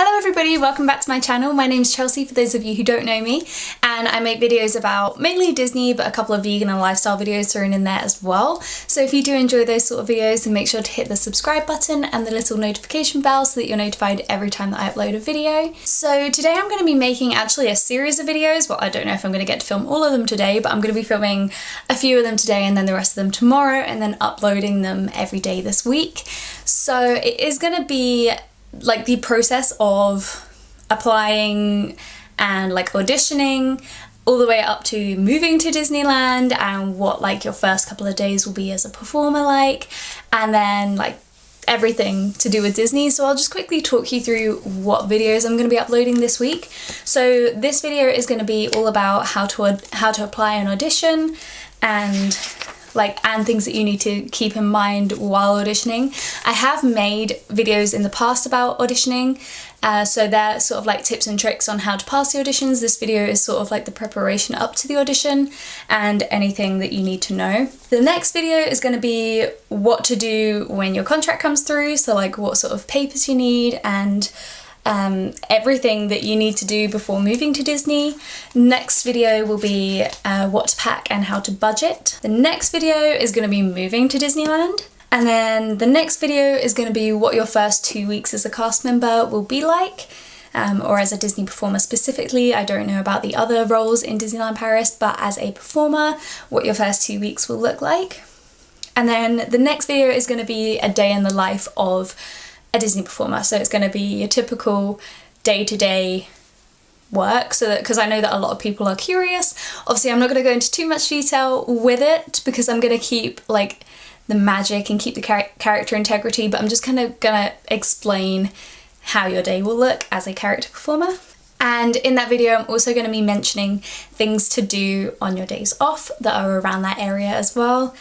Hello everybody, welcome back to my channel. My name's Chelsea for those of you who don't know me, and I make videos about mainly Disney but a couple of vegan and lifestyle videos thrown in there as well. So if you do enjoy those sort of videos, then make sure to hit the subscribe button and the little notification bell so that you're notified every time that I upload a video. So today I'm going to be making actually a series of videos. Well, I don't know if I'm going to get to film all of them today, but I'm going to be filming a few of them today and then the rest of them tomorrow, and then uploading them every day this week. So it is going to be like the process of applying and like auditioning all the way up to moving to Disneyland, and what like your first couple of days will be as a performer like, and then like everything to do with Disney. So I'll just quickly talk you through what videos I'm going to be uploading this week. So this video is going to be all about how to apply an audition and things that you need to keep in mind while auditioning. I have made videos in the past about auditioning, so they're sort of like tips and tricks on how to pass the auditions. This video is sort of like the preparation up to the audition and anything that you need to know. The next video is going to be what to do when your contract comes through, so like what sort of papers you need and everything that you need to do before moving to Disney. Next video will be what to pack and how to budget. The next video is going to be moving to Disneyland. And then the next video is going to be what your first 2 weeks as a cast member will be like, or as a Disney performer specifically. I don't know about the other roles in Disneyland Paris, but as a performer, what your first 2 weeks will look like. And then the next video is going to be a day in the life of a Disney performer. So it's going to be your typical day-to-day work, so that, because I know that a lot of people are curious. Obviously I'm not going to go into too much detail with it because I'm going to keep like the magic and keep the character integrity, but I'm just kind of going to explain how your day will look as a character performer. And in that video I'm also going to be mentioning things to do on your days off that are around that area as well.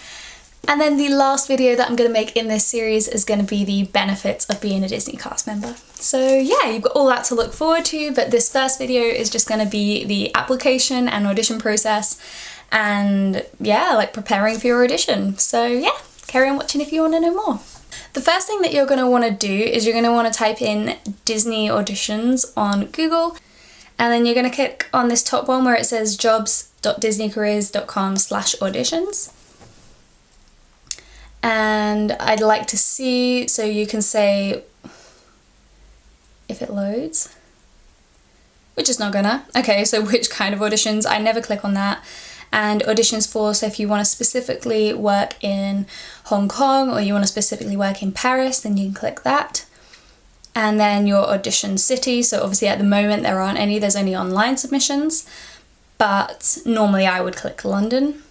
And then the last video that I'm going to make in this series is going to be the benefits of being a Disney cast member. So yeah, you've got all that to look forward to, but this first video is just going to be the application and audition process, and yeah, like preparing for your audition. So yeah, carry on watching if you want to know more. The first thing that you're going to want to do is you're going to want to type in Disney auditions on Google, and then you're going to click on this top one where it says jobs.disneycareers.com/auditions. And I'd like to see, so you can say if it loads, which is not gonna. Okay, so which kind of auditions? I never click on that. And auditions for, so if you want to specifically work in Hong Kong or you want to specifically work in Paris, then you can click that. And then your audition city, so obviously at the moment there aren't any, there's only online submissions, but normally I would click London,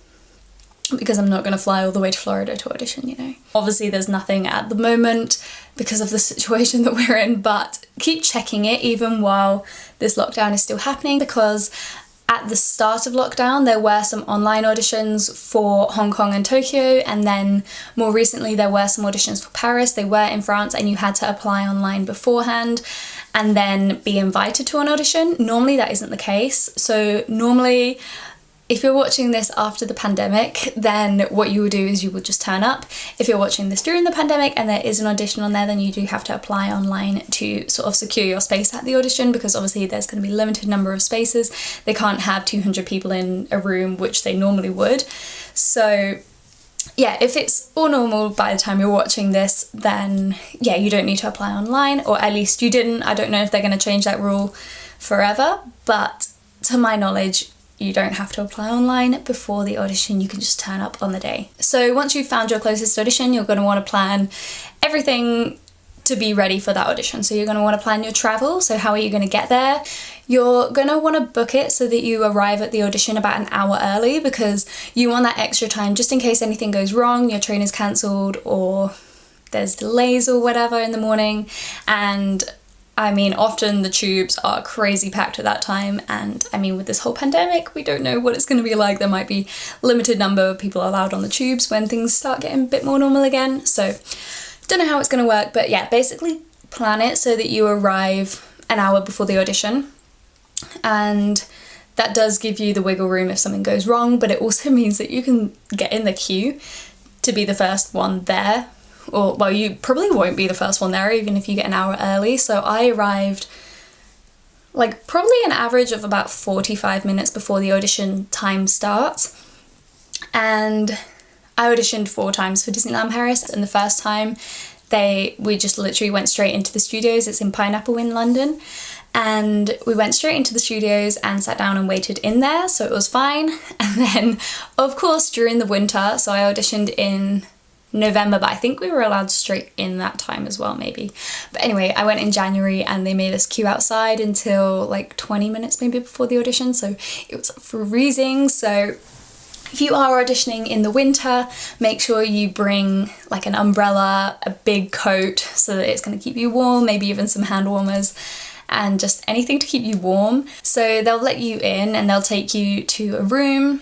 because I'm not going to fly all the way to Florida to audition, you know. Obviously there's nothing at the moment because of the situation that we're in, but keep checking it even while this lockdown is still happening, because at the start of lockdown there were some online auditions for Hong Kong and Tokyo, and then more recently there were some auditions for Paris. They were in France and you had to apply online beforehand and then be invited to an audition. Normally that isn't the case. So normally, if you're watching this after the pandemic, then what you would do is you would just turn up. If you're watching this during the pandemic and there is an audition on there, then you do have to apply online to sort of secure your space at the audition, because obviously there's going to be a limited number of spaces. They can't have 200 people in a room, which they normally would. So yeah, if it's all normal by the time you're watching this, then yeah, you don't need to apply online, or at least you didn't. I don't know if they're going to change that rule forever, but to my knowledge, you don't have to apply online before the audition. You can just turn up on the day. So once you've found your closest audition, you're going to want to plan everything to be ready for that audition. So you're going to want to plan your travel. So how are you going to get there? You're going to want to book it so that you arrive at the audition about an hour early, because you want that extra time just in case anything goes wrong, your train is cancelled or there's delays or whatever in the morning. And I mean, often the tubes are crazy packed at that time, and I mean, with this whole pandemic, we don't know what it's going to be like. There might be limited number of people allowed on the tubes when things start getting a bit more normal again, so don't know how it's going to work, but yeah, basically plan it so that you arrive an hour before the audition, and that does give you the wiggle room if something goes wrong, but it also means that you can get in the queue to be the first one there or well, you probably won't be the first one there even if you get an hour early. So I arrived like probably an average of about 45 minutes before the audition time starts. And I auditioned 4 times for Disneyland Paris, and the first time we just literally went straight into the studios. It's in Pineapple in London. And we went straight into the studios and sat down and waited in there, so it was fine. And then, of course, during the winter, so I auditioned in November, but I think we were allowed straight in that time as well, maybe. But anyway, I went in January and they made us queue outside until like 20 minutes maybe before the audition, so it was freezing. So if you are auditioning in the winter, make sure you bring like an umbrella, a big coat so that it's going to keep you warm, maybe even some hand warmers, and just anything to keep you warm. So they'll let you in and they'll take you to a room.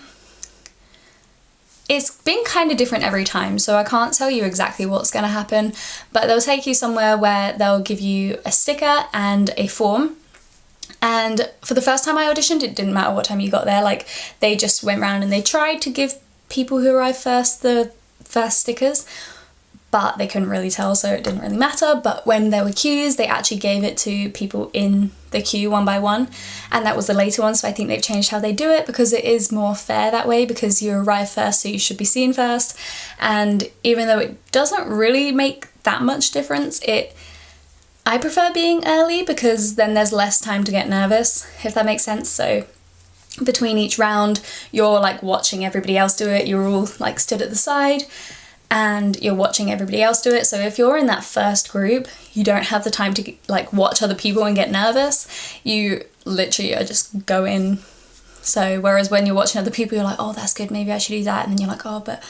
It's been kind of different every time, so I can't tell you exactly what's going to happen, but they'll take you somewhere where they'll give you a sticker and a form. And for the first time I auditioned, it didn't matter what time you got there, like they just went around and they tried to give people who arrived first the first stickers, but they couldn't really tell, so it didn't really matter. But when there were queues, they actually gave it to people in the queue one by one, and that was the later one, so I think they've changed how they do it because it is more fair that way, because you arrive first, so you should be seen first. And even though it doesn't really make that much difference, I prefer being early because then there's less time to get nervous, if that makes sense. So between each round, you're like watching everybody else do it, you're all like stood at the side, and you're watching everybody else do it. So if you're in that first group, you don't have the time to like watch other people and get nervous. You literally are just go in. So whereas when you're watching other people, you're like, oh, that's good, maybe I should do that. And then you're like, oh, but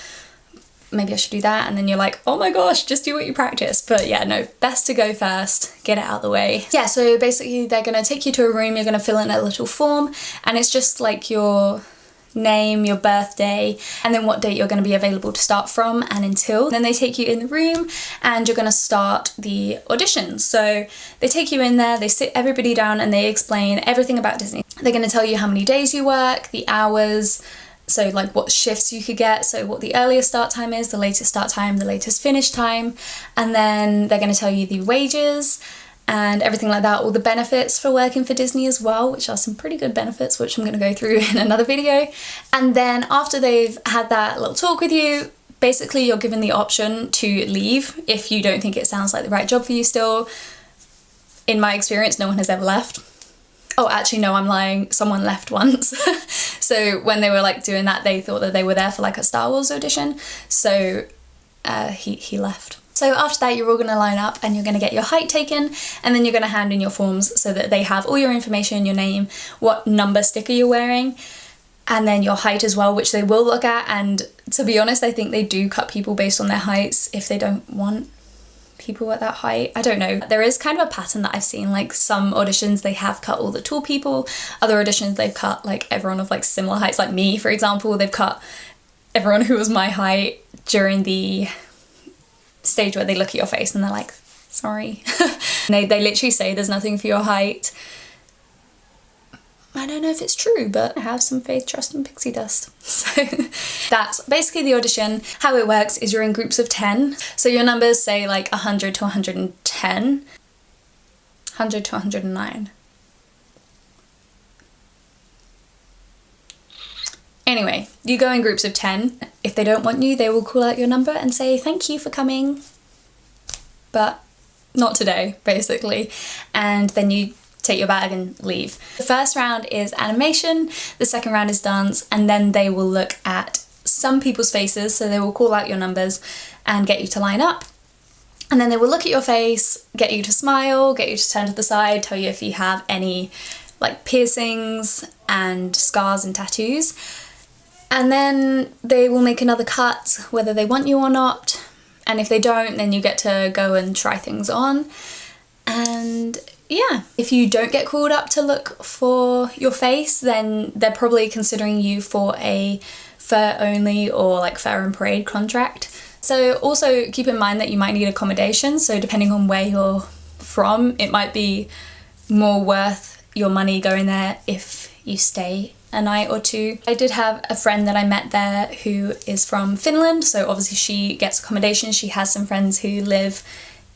maybe I should do that. And then you're like, oh my gosh, just do what you practice. But yeah, no, best to go first, get it out of the way. Yeah, so basically they're gonna take you to a room, you're gonna fill in a little form, and it's just like your name, your birthday, and then what date you're going to be available to start from and until. Then they take you in the room and you're going to start the audition. So they take you in there, they sit everybody down and they explain everything about Disney. They're going to tell you how many days you work, the hours, so like what shifts you could get, so what the earliest start time is, the latest start time, the latest finish time, and then they're going to tell you the wages and everything like that, all the benefits for working for Disney as well, which are some pretty good benefits, which I'm going to go through in another video. And then after they've had that little talk with you, basically you're given the option to leave if you don't think it sounds like the right job for you still. In my experience, no one has ever left. Oh, actually, no, I'm lying. Someone left once. So when they were like doing that, they thought that they were there for like a Star Wars audition. So he left. So after that, you're all going to line up and you're going to get your height taken, and then you're going to hand in your forms so that they have all your information, your name, what number sticker you're wearing, and then your height as well, which they will look at. And to be honest, I think they do cut people based on their heights if they don't want people at that height. I don't know. There is kind of a pattern that I've seen, like some auditions they have cut all the tall people, other auditions they've cut like everyone of like similar heights, like me for example, they've cut everyone who was my height during the stage where they look at your face and they're like, sorry. They literally say there's nothing for your height. I don't know if it's true, but I have some faith, trust and pixie dust. So that's basically the audition. How it works is you're in groups of 10. So your numbers say like 100 to 110, 100 to 109. Anyway, you go in groups of 10. If they don't want you, they will call out your number and say, thank you for coming, but not today, basically. And then you take your bag and leave. The first round is animation, the second round is dance, and then they will look at some people's faces, so they will call out your numbers and get you to line up. And then they will look at your face, get you to smile, get you to turn to the side, tell you if you have any like piercings and scars and tattoos. And then they will make another cut whether they want you or not, and if they don't, then you get to go and try things on. And yeah, if you don't get called up to look for your face, then they're probably considering you for a fur only or like fair and parade contract. So also keep in mind that you might need accommodation, so depending on where you're from, it might be more worth your money going there if you stay a night or two. I did have a friend that I met there who is from Finland, so obviously she gets accommodation. She has some friends who live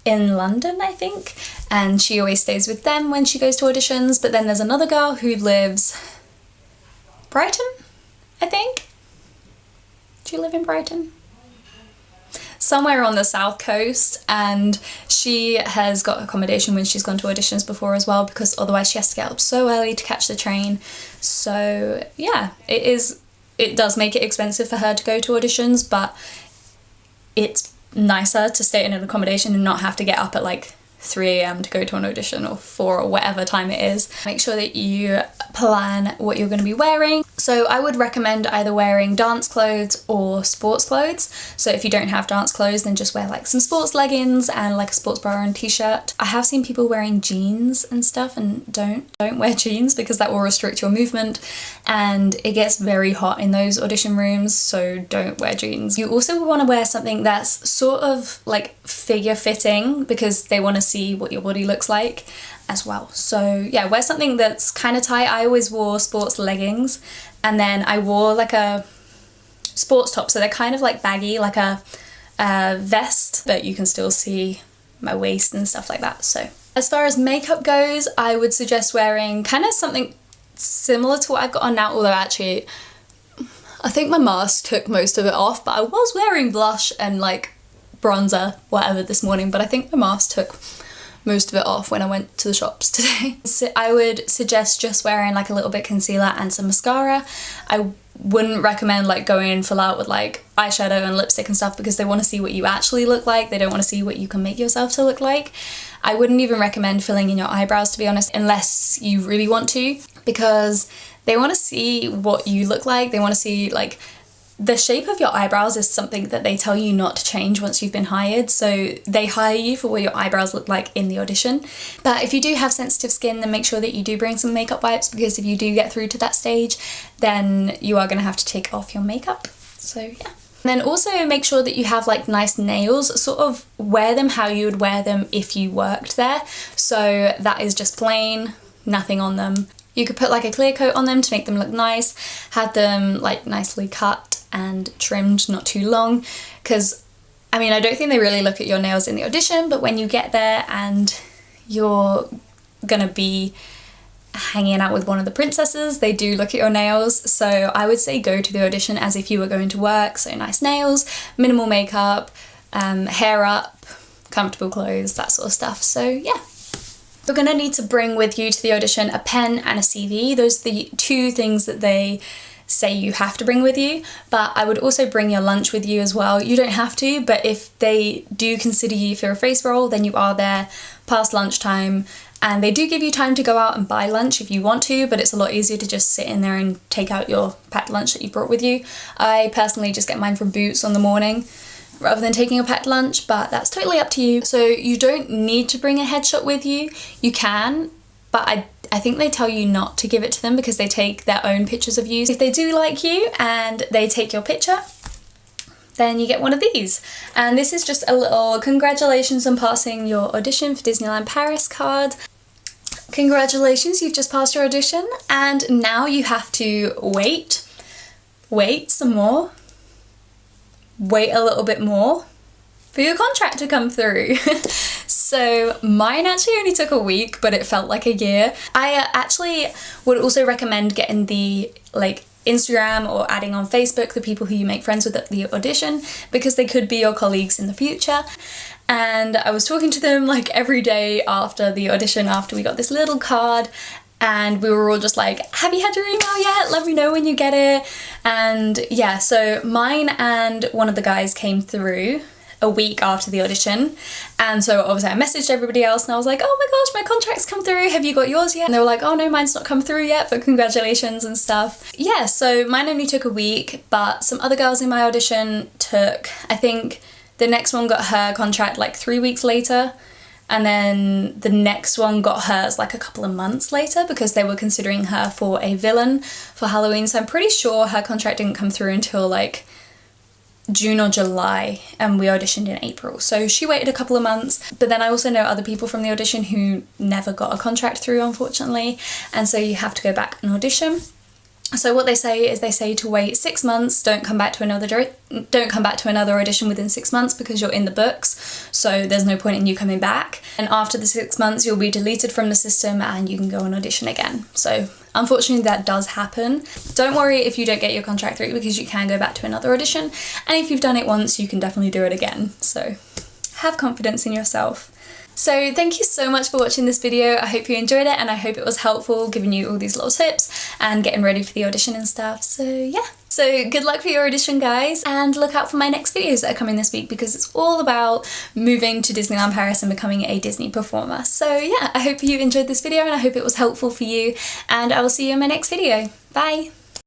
in London, I think, and she always stays with them when she goes to auditions. But then there's another girl who lives Brighton, I think. Do you live in Brighton? Somewhere on the south coast, and she has got accommodation when she's gone to auditions before as well, because otherwise she has to get up so early to catch the train. So yeah, it does make it expensive for her to go to auditions, but it's nicer to stay in an accommodation and not have to get up at like 3 a.m. to go to an audition, or 4 or whatever time it is. Make sure that you plan what you're going to be wearing. So I would recommend either wearing dance clothes or sports clothes. So if you don't have dance clothes, then just wear like some sports leggings and like a sports bra and t-shirt. I have seen people wearing jeans and stuff, and don't wear jeans because that will restrict your movement, and it gets very hot in those audition rooms, so don't wear jeans. You also want to wear something that's sort of like figure fitting, because they want to see what your body looks like as well. So yeah, wear something that's kind of tight. I always wore sports leggings, and then I wore like a sports top, so they're kind of like baggy, like a vest, but you can still see my waist and stuff like that. So as far as makeup goes, I would suggest wearing kind of something similar to what I've got on now, although actually I think my mask took most of it off, but I was wearing blush and like bronzer, whatever, this morning, but I think my mask took most of it off when I went to the shops today. So I would suggest just wearing like a little bit concealer and some mascara. I wouldn't recommend like going full out with like eyeshadow and lipstick and stuff, because they want to see what you actually look like. They don't want to see what you can make yourself to look like. I wouldn't even recommend filling in your eyebrows, to be honest, unless you really want to, because they want to see what you look like. They want to see like the shape of your eyebrows is something that they tell you not to change once you've been hired, so they hire you for what your eyebrows look like in the audition. But if you do have sensitive skin, then make sure that you do bring some makeup wipes, because if you do get through to that stage, then you are going to have to take off your makeup. So yeah. And then also make sure that you have like nice nails. Sort of wear them how you would wear them if you worked there. So that is just plain, nothing on them. You could put like a clear coat on them to make them look nice, have them like nicely cut and trimmed, not too long, because I mean, I don't think they really look at your nails in the audition, but when you get there and you're gonna be hanging out with one of the princesses, they do look at your nails. So I would say go to the audition as if you were going to work, so nice nails, minimal makeup, hair up, comfortable clothes, that sort of stuff. So yeah. You're gonna need to bring with you to the audition a pen and a CV. Those are the two things that they say you have to bring with you, but I would also bring your lunch with you as well. You don't have to, but if they do consider you for a face role, then you are there past lunchtime, and they do give you time to go out and buy lunch if you want to, but it's a lot easier to just sit in there and take out your packed lunch that you brought with you. I personally just get mine from Boots on the morning rather than taking a packed lunch, but that's totally up to you. So you don't need to bring a headshot with you. You can, but I think they tell you not to give it to them because they take their own pictures of you. If they do like you and they take your picture, then you get one of these. And this is just a little congratulations on passing your audition for Disneyland Paris card. Congratulations, you've just passed your audition, and now you have to wait some more, wait a little bit more for your contract to come through. So mine actually only took a week, but it felt like a year. I actually would also recommend getting the like Instagram or adding on Facebook the people who you make friends with at the audition, because they could be your colleagues in the future. And I was talking to them like every day after the audition, after we got this little card, and we were all just like, have you had your email yet? Let me know when you get it. And yeah, so mine and one of the guys came through a week after the audition, and so obviously I messaged everybody else and I was like, oh my gosh, my contract's come through, have you got yours yet? And they were like, oh no, mine's not come through yet, but congratulations and stuff. Yeah, so mine only took a week, but some other girls in my audition took, I think the next one got her contract like 3 weeks later, and then the next one got hers like a couple of months later, because they were considering her for a villain for Halloween. So I'm pretty sure her contract didn't come through until like June or July, and we auditioned in April. So she waited a couple of months. But then I also know other people from the audition who never got a contract through, unfortunately, and so you have to go back and audition. So what they say to wait 6 months, don't come back to another audition within 6 months because you're in the books, so there's no point in you coming back. And after the 6 months you'll be deleted from the system and you can go and audition again. So unfortunately that does happen. Don't worry if you don't get your contract through, because you can go back to another audition, and if you've done it once you can definitely do it again. So have confidence in yourself. So thank you so much for watching this video. I hope you enjoyed it and I hope it was helpful, giving you all these little tips and getting ready for the audition and stuff. So yeah. So good luck for your audition, guys, and look out for my next videos that are coming this week, because it's all about moving to Disneyland Paris and becoming a Disney performer. So yeah, I hope you enjoyed this video and I hope it was helpful for you, and I will see you in my next video. Bye!